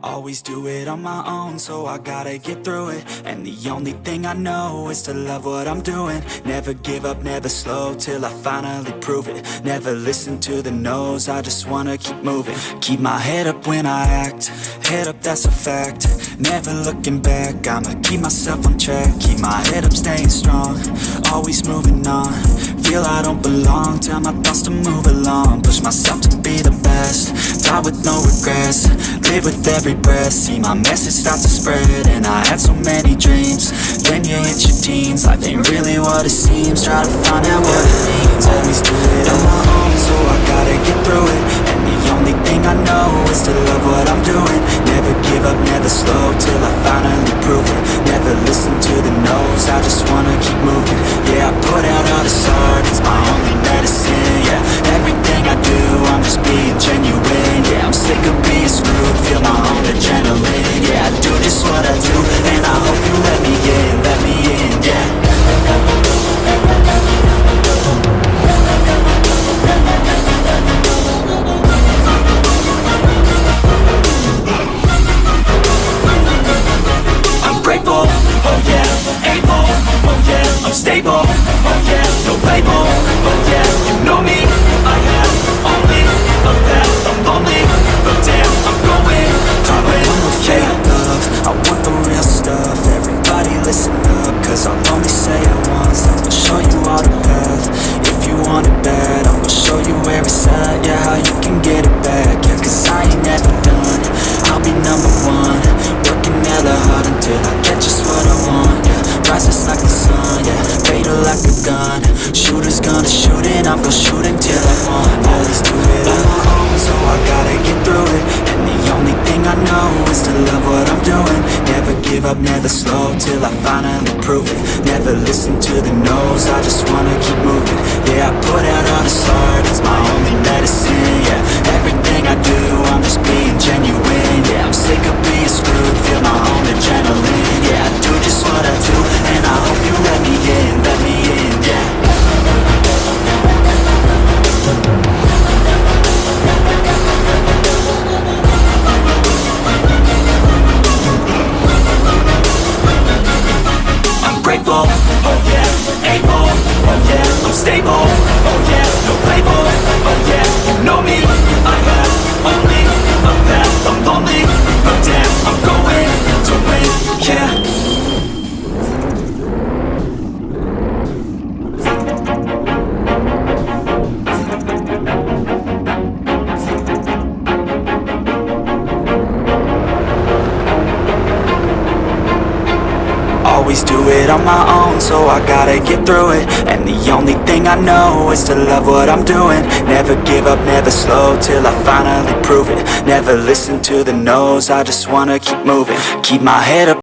Always do it on my own, so I gotta get through it. And the only thing I know is to love what I'm doing. Never give up, never slow, till I finally prove it. Never listen to the no's, I just wanna keep moving. Keep my head up when I act, head up, that's a fact. Never looking back, I'ma keep myself on track. Keep my head up, staying strong, always moving on. Feel I don't belong, tell my thoughts to move along. Push myself to be the best, die with no regrets. Live with every breath, see my message start to spread. And I had so many dreams, then you hit your teens. Life ain't really what it seems, try to find out what it means. Always do it on my own, so I gotta get through it. And the only thing I know is to love what I'm doing. Never give up, never slow, till I finally prove it. Never listen to the no's, I just wanna keep moving. Yeah, I put out all this art, it's my only medicine. Yeah, everything I do, I'm just being genuine. Yeah, I'm sick of being screwed, feel my own adrenaline. Yeah, I do just what I do, and I hope you let me in, yeah. I'm grateful, oh yeah, able, oh yeah, I'm stable, oh yeah, no label, oh yeah, you know me, I have only a path, I'm lonely, but damn, I'm going to win. I want the fake love, I want the real stuff. Everybody listen up, cause I'll only say it once. I'm gonna show you all the path, if you want it bad. I'm gonna show you every side, yeah, how you can get it back. Yeah, cause I ain't never done, I'll be number one. Working hella hard until I get just what I want, yeah. Rises like the sun, yeah, fatal like a gun. Shooter's gonna shoot and I'm gonna shoot until I want. Always do it on my own, so I gotta get through it. And the only thing I know is to love what I'm doing. Never give up, never slow, till I finally prove it. Never listen to the no's, I just wanna keep moving. Yeah, I put out all this art, it's my only medicine. Yeah, everything I do, I'm just being genuine. Yeah, I'm sick of being screwed, feel my own adrenaline. Yeah, I do just what I do, and I hope you let me in, yeah. I'm grateful, oh yeah, able, oh yeah, I'm stable, oh yeah, no label, oh yeah, you know me, I have only a path, I'm lonely, but damn, I'm going to win, yeah. Always do it on my own, so I gotta get through it. And the only thing I know is to love what I'm doing. Never give up, never slow, till I finally prove it. Never listen to the no's, I just wanna keep moving. Keep my head up.